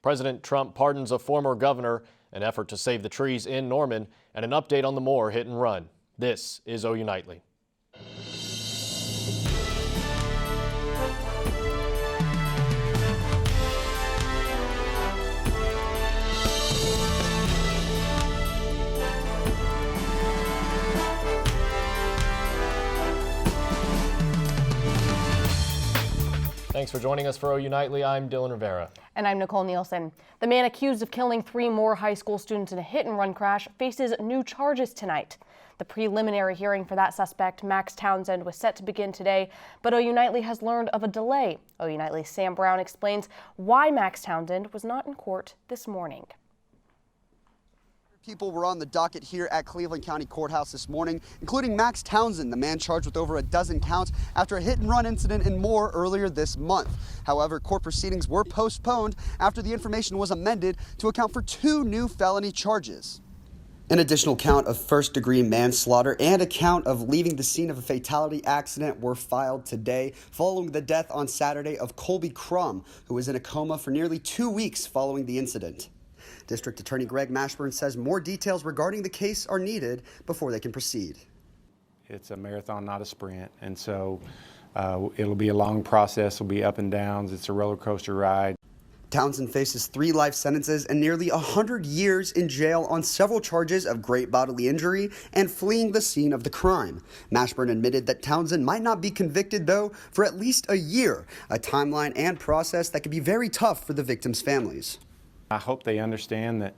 President Trump pardons a former governor, an effort to save the trees in Norman, and an update on the Moore hit and run. This is OU Nightly. Thanks for joining us for OU Nightly. I'm Dylan Rivera. And I'm Nicole Nielsen. The man accused of killing 3 more high school students in a hit-and-run crash faces new charges tonight. The preliminary hearing for that suspect, Max Townsend, was set to begin today, but OU Nightly has learned of a delay. OU Nightly's Sam Brown explains why Max Townsend was not in court this morning. People were on the docket here at Cleveland County Courthouse this morning, including Max Townsend, the man charged with over a dozen counts after a hit-and-run incident in Moore earlier this month. However, court proceedings were postponed after the information was amended to account for 2 new felony charges. An additional count of first-degree manslaughter and a count of leaving the scene of a fatality accident were filed today following the death on Saturday of Colby Crum, who was in a coma for nearly 2 weeks following the incident. District Attorney Greg Mashburn says more details regarding the case are needed before they can proceed. It's a marathon, not a sprint, and so it'll be a long process. It'll be up and downs. It's a roller coaster ride. Townsend faces 3 life sentences and nearly 100 years in jail on several charges of great bodily injury and fleeing the scene of the crime. Mashburn admitted that Townsend might not be convicted, though, for at least a year, a timeline and process that could be very tough for the victims' families. I hope they understand that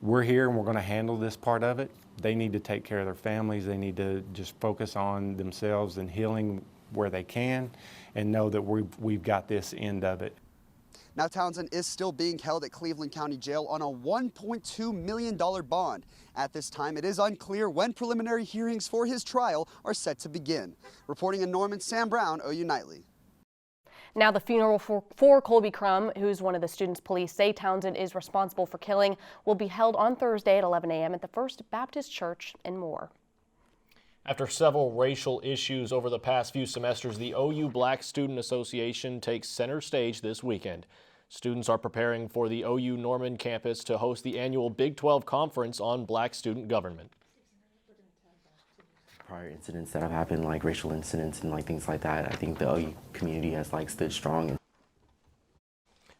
we're here and we're going to handle this part of it. They need to take care of their families. They need to just focus on themselves and healing where they can and know that we've got this end of it. Now Townsend is still being held at Cleveland County Jail on a $1.2 million bond. At this time, it is unclear when preliminary hearings for his trial are set to begin. Reporting in Norman, Sam Brown, OU Nightly. Now the funeral for Colby Crum, who's one of the students police say Townsend is responsible for killing, will be held on Thursday at 11 a.m. at the First Baptist Church in Moore. After several racial issues over the past few semesters, the OU Black Student Association takes center stage this weekend. Students are preparing for the OU Norman campus to host the annual Big 12 Conference on Black Student Government. Prior incidents that have happened, like racial incidents and things like that, I think the OU community has stood strong.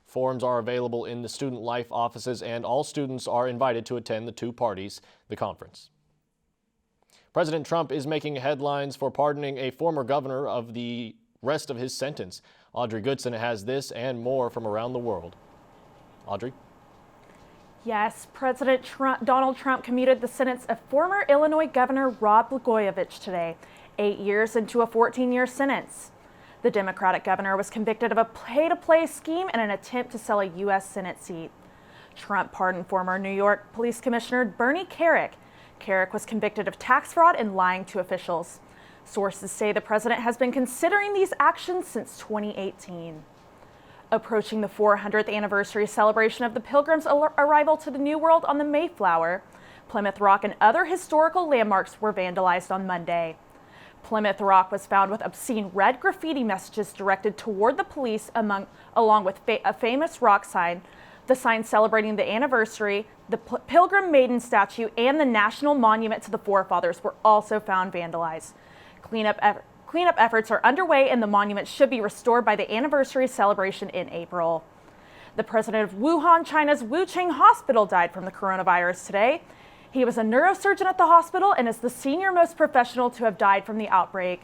Forms are available in the student life offices, and all students are invited to attend the 2 parties, the conference. President Trump is making headlines for pardoning a former governor of the rest of his sentence. Audrey Goodson has this and more from around the world. Audrey? Yes, Donald Trump commuted the sentence of former Illinois Governor Rod Blagojevich today, 8 years into a 14-year sentence. The Democratic governor was convicted of a pay-to-play scheme and an attempt to sell a U.S. Senate seat. Trump pardoned former New York Police Commissioner Bernie Kerik. Kerik was convicted of tax fraud and lying to officials. Sources say the president has been considering these actions since 2018. Approaching the 400th anniversary celebration of the Pilgrims' arrival to the New World on the Mayflower, Plymouth Rock and other historical landmarks were vandalized on Monday. Plymouth Rock was found with obscene red graffiti messages directed toward the police along with a famous rock sign, the sign celebrating the anniversary, the Pilgrim Maiden statue, and the National Monument to the Forefathers were also found vandalized. Cleanup efforts are underway and the monument should be restored by the anniversary celebration in April. The president of Wuhan, China's Wuchang Hospital died from the coronavirus today. He was a neurosurgeon at the hospital and is the senior-most professional to have died from the outbreak.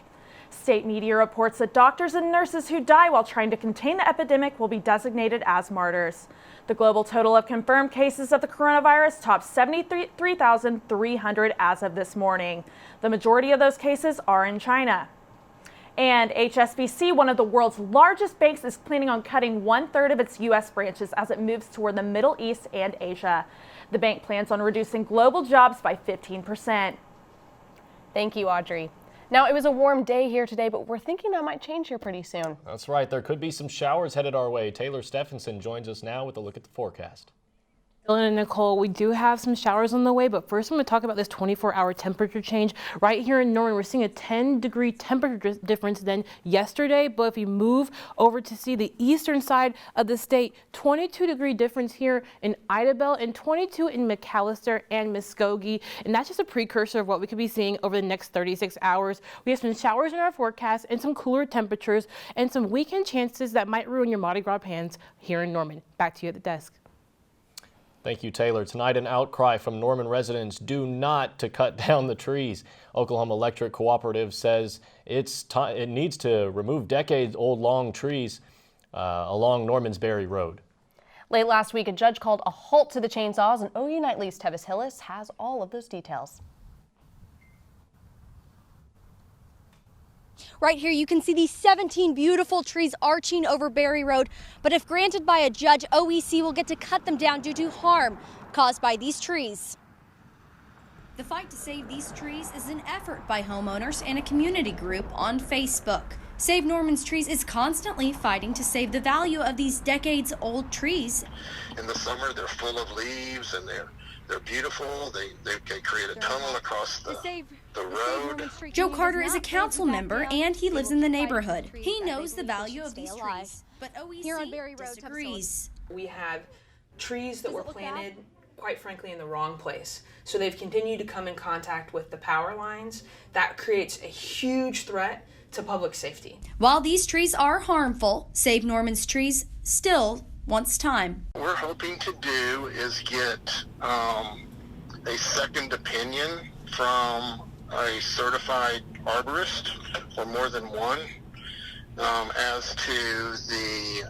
State media reports that doctors and nurses who die while trying to contain the epidemic will be designated as martyrs. The global total of confirmed cases of the coronavirus tops 73,300 as of this morning. The majority of those cases are in China. And HSBC, one of the world's largest banks, is planning on cutting 1/3 of its U.S. branches as it moves toward the Middle East and Asia. The bank plans on reducing global jobs by 15%. Thank you, Audrey. Now, it was a warm day here today, but we're thinking that might change here pretty soon. That's right. There could be some showers headed our way. Taylor Stephenson joins us now with a look at the forecast. And Nicole, we do have some showers on the way, but first I'm going to talk about this 24-hour temperature change. Right here in Norman, we're seeing a 10-degree temperature difference than yesterday, but if you move over to see the eastern side of the state, 22-degree difference here in Idabel and 22 in McAllister and Muskogee, and that's just a precursor of what we could be seeing over the next 36 hours. We have some showers in our forecast and some cooler temperatures and some weekend chances that might ruin your Mardi Gras plans here in Norman. Back to you at the desk. Thank you, Taylor. Tonight, an outcry from Norman residents due not to cut down the trees. Oklahoma Electric Cooperative says it needs to remove decades-old long trees along Norman's Berry Road. Late last week, a judge called a halt to the chainsaws, and OU Nightly's Tevis Hillis has all of those details. Right here, you can see these 17 beautiful trees arching over Berry Road, but if granted by a judge, OEC will get to cut them down due to harm caused by these trees. The fight to save these trees is an effort by homeowners and a community group on Facebook. Save Norman's Trees is constantly fighting to save the value of these decades-old trees. In the summer, they're full of leaves and they're beautiful. They create a tunnel across the road. Joe Carter is a council member and he lives in the neighborhood. He knows the value of these trees, but OEC disagrees. We have trees that were planted, quite frankly, in the wrong place. So they've continued to come in contact with the power lines. That creates a huge threat to public safety. While these trees are harmful, Save Norman's Trees still wants time. What we're hoping to do is get a second opinion from a certified arborist, or more than one, as to the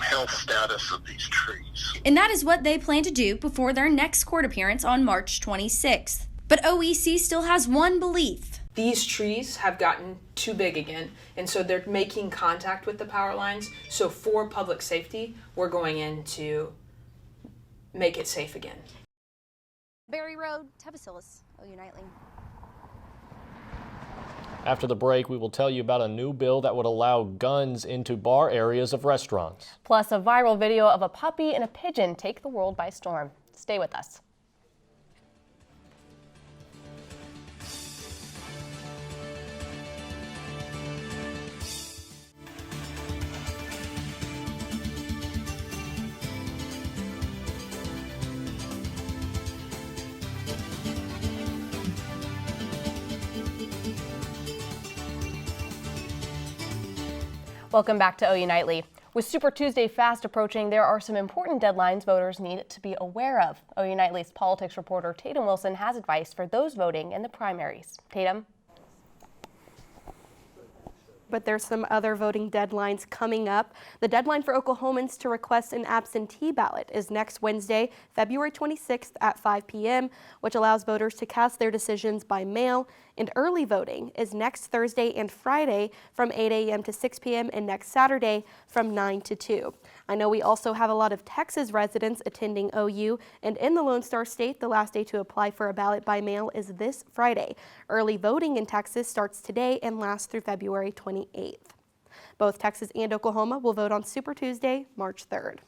health status of these trees. And that is what they plan to do before their next court appearance on March 26th. But OEC still has one belief. These trees have gotten too big again, and so they're making contact with the power lines. So for public safety, we're going in to make it safe again. Berry Road, Tevis Hillis, OU Nightly. After the break, we will tell you about a new bill that would allow guns into bar areas of restaurants. Plus, a viral video of a puppy and a pigeon take the world by storm. Stay with us. Welcome back to OU Nightly. With Super Tuesday fast approaching, there are some important deadlines voters need to be aware of. OU Nightly's politics reporter Taitum Wilson has advice for those voting in the primaries. Taitum? But there's some other voting deadlines coming up. The deadline for Oklahomans to request an absentee ballot is next Wednesday, February 26th at 5 p.m., which allows voters to cast their decisions by mail. And early voting is next Thursday and Friday from 8 a.m. to 6 p.m. and next Saturday from 9 to 2. I know we also have a lot of Texas residents attending OU, and in the Lone Star State, the last day to apply for a ballot by mail is this Friday. Early voting in Texas starts today and lasts through February 28th. Both Texas and Oklahoma will vote on Super Tuesday, March 3rd.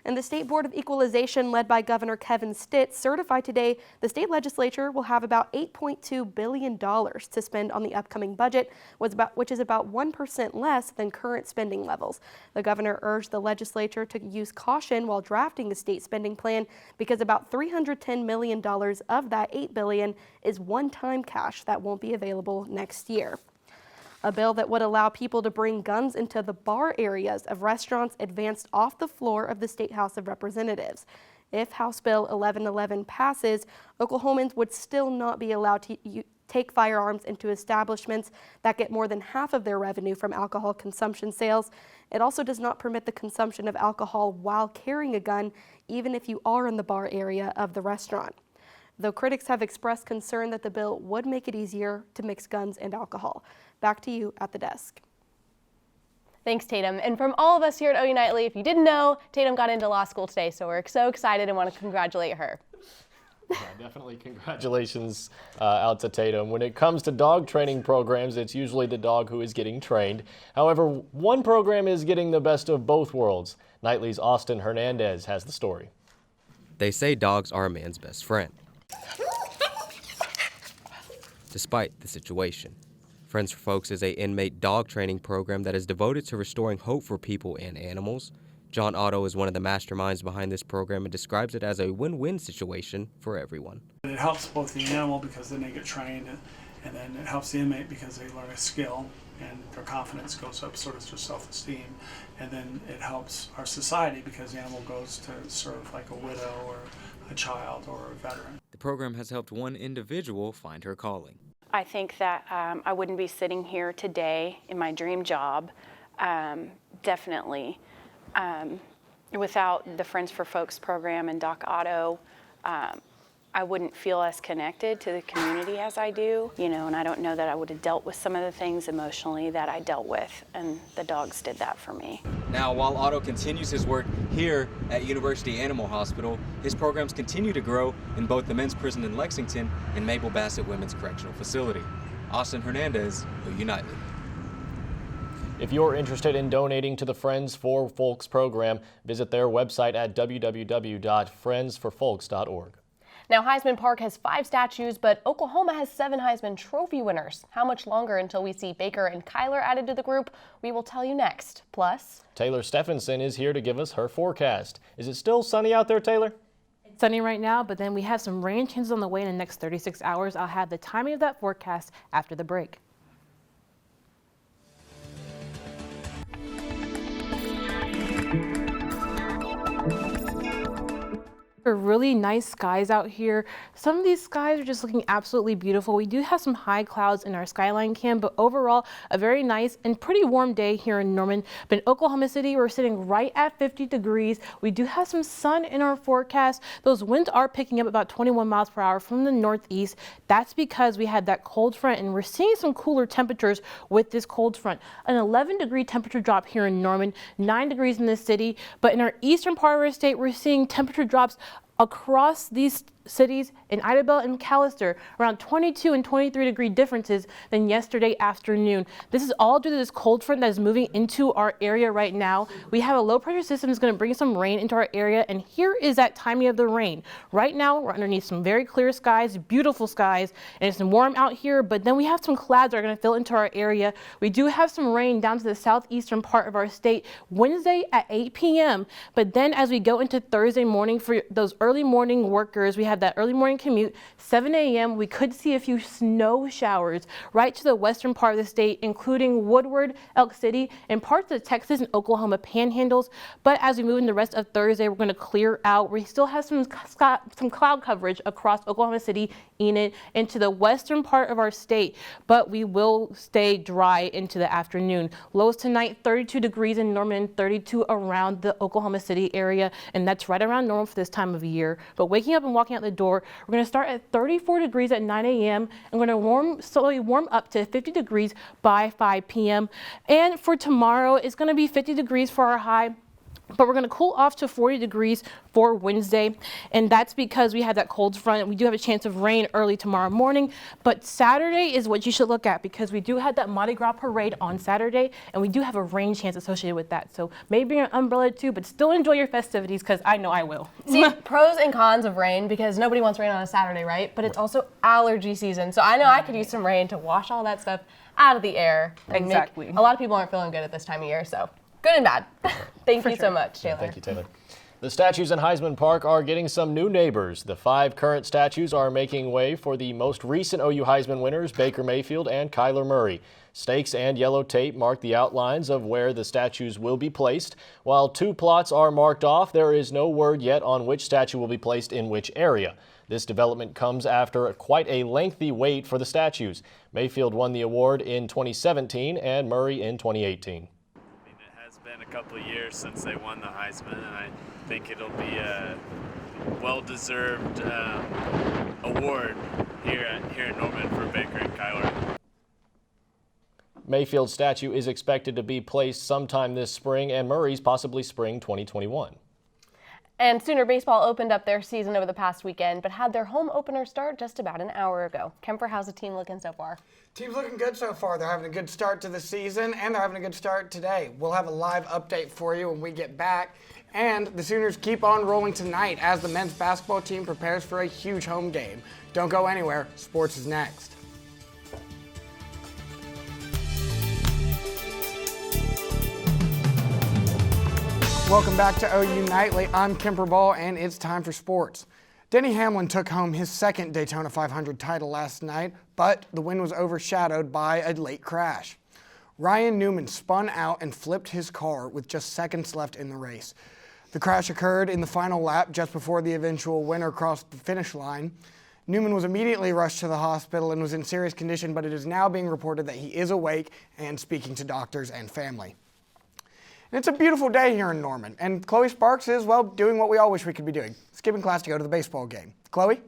And the State Board of Equalization, led by Governor Kevin Stitt, certified today the state legislature will have about $8.2 billion to spend on the upcoming budget, which is about 1% less than current spending levels. The governor urged the legislature to use caution while drafting the state spending plan because about $310 million of that $8 billion is one-time cash that won't be available next year. A bill that would allow people to bring guns into the bar areas of restaurants advanced off the floor of the State House of Representatives. If House Bill 1111 passes, Oklahomans would still not be allowed to take firearms into establishments that get more than half of their revenue from alcohol consumption sales. It also does not permit the consumption of alcohol while carrying a gun, even if you are in the bar area of the restaurant. Though critics have expressed concern that the bill would make it easier to mix guns and alcohol. Back to you at the desk. Thanks, Taitum. And from all of us here at OU Nightly, if you didn't know, Taitum got into law school today, so we're so excited and want to congratulate her. Yeah, definitely congratulations out to Taitum. When it comes to dog training programs, it's usually the dog who is getting trained. However, one program is getting the best of both worlds. Nightly's Hernandez has the story. They say dogs are a man's best friend. Despite the situation, Friends for Folks is an inmate dog training program that is devoted to restoring hope for people and animals. John Otto is one of the masterminds behind this program and describes it as a win-win situation for everyone. It helps both the animal because then they get trained, and then it helps the inmate because they learn a skill and their confidence goes up, sort of their self-esteem. And then it helps our society because the animal goes to serve like a widow or a child or a veteran. The program has helped one individual find her calling. I think that I wouldn't be sitting here today in my dream job, definitely. Without the Friends for Folks program and Doc Otto, I wouldn't feel as connected to the community as I do, and I don't know that I would have dealt with some of the things emotionally that I dealt with, and the dogs did that for me. Now, while Otto continues his work here at University Animal Hospital, his programs continue to grow in both the men's prison in Lexington and Mabel Bassett Women's Correctional Facility. Austin Hernandez, United. If you're interested in donating to the Friends for Folks program, visit their website at www.friendsforfolks.org. Now, Heisman Park has 5 statues, but Oklahoma has 7 Heisman Trophy winners. How much longer until we see Baker and Kyler added to the group? We will tell you next. Plus, Taylor Stephenson is here to give us her forecast. Is it still sunny out there, Taylor? It's sunny right now, but then we have some rain chances on the way in the next 36 hours. I'll have the timing of that forecast after the break. Really nice skies out here. Some of these skies are just looking absolutely beautiful. We do have some high clouds in our skyline cam, but overall a very nice and pretty warm day here in Norman. But in Oklahoma City, we're sitting right at 50 degrees. We do have some sun in our forecast. Those winds are picking up about 21 miles per hour from the northeast. That's because we had that cold front, and we're seeing some cooler temperatures with this cold front. An 11-degree temperature drop here in Norman, 9 degrees in the city. But in our eastern part of our state, we're seeing temperature drops across these cities in Idabel and McAllister, around 22 and 23 degree differences than yesterday afternoon. This is all due to this cold front that is moving into our area right now. We have a low pressure system that's going to bring some rain into our area, and here is that timing of the rain. Right now we're underneath some very clear skies, beautiful skies, and it's warm out here, but then we have some clouds that are going to fill into our area. We do have some rain down to the southeastern part of our state Wednesday at 8 p.m. But then as we go into Thursday morning for those early morning workers, we have that early morning commute, 7 a.m. We could see a few snow showers right to the western part of the state, including Woodward, Elk City, and parts of the Texas and Oklahoma panhandles. But as we move in the rest of Thursday, we're going to clear out. We still have some cloud coverage across Oklahoma City, Enid, into the western part of our state, but we will stay dry into the afternoon. Lows tonight, 32 degrees in Norman, 32 around the Oklahoma City area, and that's right around normal for this time of year. But waking up and walking out the door, we're going to start at 34 degrees at 9 a.m. and we're going to slowly warm up to 50 degrees by 5 p.m. And for tomorrow, it's going to be 50 degrees for our high. But we're going to cool off to 40 degrees for Wednesday, and that's because we have that cold front. We do have a chance of rain early tomorrow morning, but Saturday is what you should look at because we do have that Mardi Gras parade on Saturday, and we do have a rain chance associated with that. So maybe bring an umbrella too, but still enjoy your festivities because I know I will. See, pros and cons of rain, because nobody wants rain on a Saturday, right? But it's also allergy season, so I know I could use some rain to wash all that stuff out of the air. And exactly. A lot of people aren't feeling good at this time of year, so good and bad. Thank you so much, Taylor. Thank you, Taylor. The statues in Heisman Park are getting some new neighbors. The 5 current statues are making way for the most recent OU Heisman winners, Baker Mayfield and Kyler Murray. Stakes and yellow tape mark the outlines of where the statues will be placed. While 2 plots are marked off, there is no word yet on which statue will be placed in which area. This development comes after quite a lengthy wait for the statues. Mayfield won the award in 2017 and Murray in 2018. Been a couple of years since they won the Heisman, and I think it'll be a well-deserved award here in Norman for Baker and Kyler. Mayfield's statue is expected to be placed sometime this spring, and Murray's possibly spring 2021. And Sooner baseball opened up their season over the past weekend, but had their home opener start just about an hour ago. Kemper, how's the team looking so far? Team's looking good so far. They're having a good start to the season, and they're having a good start today. We'll have a live update for you when we get back. And the Sooners keep on rolling tonight as the men's basketball team prepares for a huge home game. Don't go anywhere. Sports is next. Welcome back to OU Nightly. I'm Kemper and it's time for sports. Denny Hamlin took home his second Daytona 500 title last night, but the win was overshadowed by a late crash. Ryan Newman spun out and flipped his car with just seconds left in the race. The crash occurred in the final lap just before the eventual winner crossed the finish line. Newman was immediately rushed to the hospital and was in serious condition, but it is now being reported that he is awake and speaking to doctors and family. And it's a beautiful day here in Norman, and Chloe Sparks is, well, doing what we all wish we could be doing, skipping class to go to the baseball game. Chloe?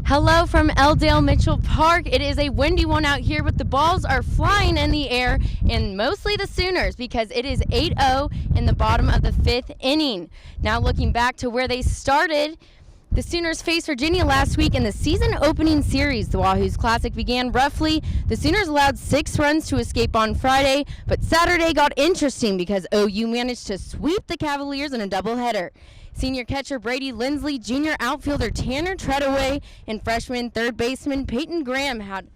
Hello from Elldale Mitchell Park. It is a windy one out here, but the balls are flying in the air, and mostly the Sooners, because it is 8-0 in the bottom of the 5th inning. Now looking back to where they started, the Sooners faced Virginia last week in the season opening series. The Wahoos Classic began roughly. The Sooners allowed 6 runs to escape on Friday, but Saturday got interesting because OU managed to sweep the Cavaliers in a doubleheader. Senior catcher Brady Lindsley, junior outfielder Tanner Treadaway, and freshman third baseman Peyton Graham had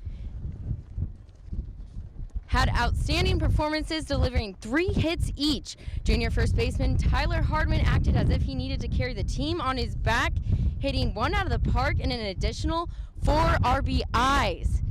outstanding performances, delivering 3 hits each. Junior first baseman Tyler Hardman acted as if he needed to carry the team on his back, hitting 1 out of the park and an additional 4 RBIs.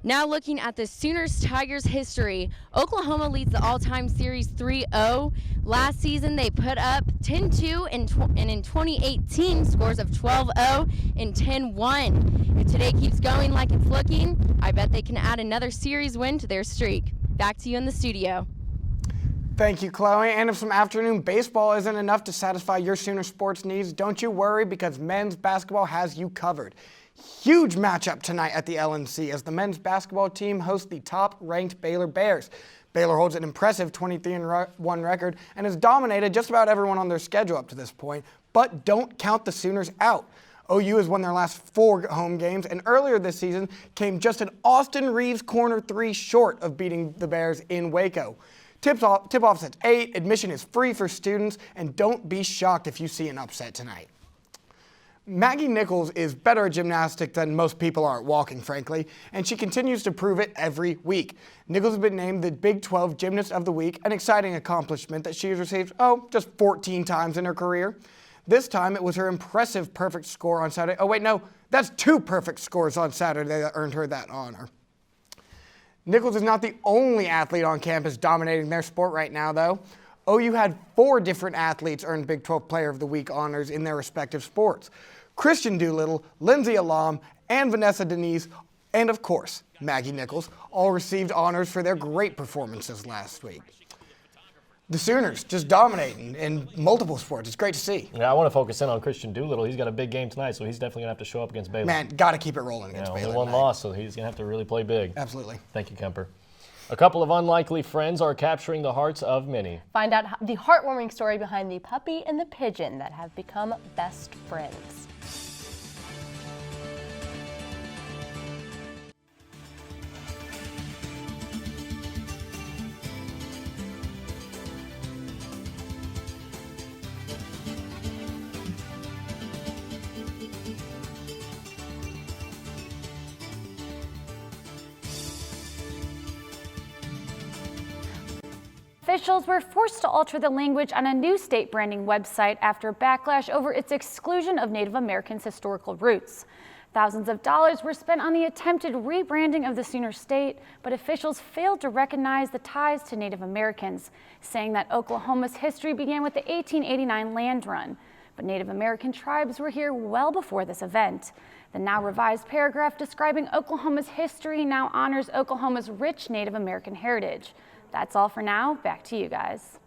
Now looking at the Sooners-Tigers history, Oklahoma leads the all-time series 3-0. Last season they put up 10-2 and in 2018 scores of 12-0 and 10-1. If today keeps going like it's looking, I bet they can add another series win to their streak. Back to you in the studio. Thank you, Chloe. And if some afternoon baseball isn't enough to satisfy your Sooner sports needs, don't you worry, because men's basketball has you covered. Huge matchup tonight at the LNC as the men's basketball team hosts the top-ranked Baylor Bears. Baylor holds an impressive 23-1 record and has dominated just about everyone on their schedule up to this point, but don't count the Sooners out. OU has won their last 4 home games, and earlier this season came just an Austin Reeves corner 3 short of beating the Bears in Waco. Tip-off's at 8, admission is free for students, and don't be shocked if you see an upset tonight. Maggie Nichols is better at gymnastics than most people are at walking, frankly, and she continues to prove it every week. Nichols has been named the Big 12 Gymnast of the Week, an exciting accomplishment that she has received, just 14 times in her career. This time it was her impressive perfect score on Saturday. Oh wait, no, that's 2 perfect scores on Saturday that earned her that honor. Nichols is not the only athlete on campus dominating their sport right now, though. OU had 4 different athletes earn Big 12 Player of the Week honors in their respective sports. Christian Doolittle, Lindsay Alam, and Vanessa Denise, and of course, Maggie Nichols, all received honors for their great performances last week. The Sooners just dominating in multiple sports. It's great to see. Yeah, I want to focus in on Christian Doolittle. He's got a big game tonight, so he's definitely going to have to show up against Baylor. Man, got to keep it rolling against Baylor. Only 1 loss, so he's going to have to really play big. Absolutely. Thank you, Kemper. A couple of unlikely friends are capturing the hearts of many. Find out the heartwarming story behind the puppy and the pigeon that have become best friends. Officials were forced to alter the language on a new state branding website after backlash over its exclusion of Native Americans' historical roots. Thousands of dollars were spent on the attempted rebranding of the Sooner State, but officials failed to recognize the ties to Native Americans, saying that Oklahoma's history began with the 1889 land run. But Native American tribes were here well before this event. The now revised paragraph describing Oklahoma's history now honors Oklahoma's rich Native American heritage. That's all for now. Back to you guys.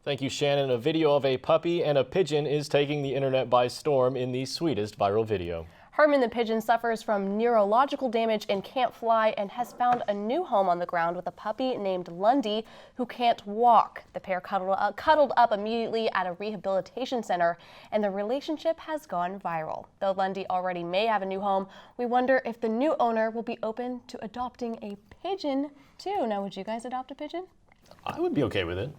Thank you, Shannon. A video of a puppy and a pigeon is taking the internet by storm in the sweetest viral video. Herman the pigeon suffers from neurological damage and can't fly and has found a new home on the ground with a puppy named Lundy who can't walk. The pair cuddled up immediately at a rehabilitation center, and the relationship has gone viral. Though Lundy already may have a new home, we wonder if the new owner will be open to adopting a pigeon too. Now, would you guys adopt a pigeon? I would be okay with it.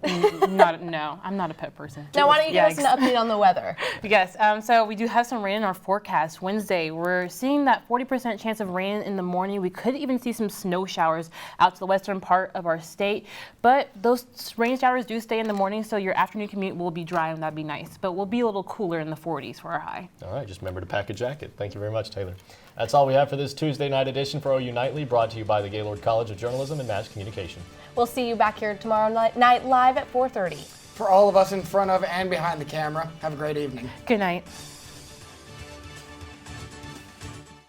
No, I'm not a pet person. Now, why don't you give us an update on the weather? Yes, so we do have some rain in our forecast. Wednesday, we're seeing that 40% chance of rain in the morning. We could even see some snow showers out to the western part of our state. But those rain showers do stay in the morning, so your afternoon commute will be dry, and that'd be nice. But we'll be a little cooler in the 40s for our high. All right, just remember to pack a jacket. Thank you very much, Taylor. That's all we have for this Tuesday night edition for OU Nightly, brought to you by the Gaylord College of Journalism and Mass Communication. We'll see you back here tomorrow night live at 4:30. For all of us in front of and behind the camera, have a great evening. Good night.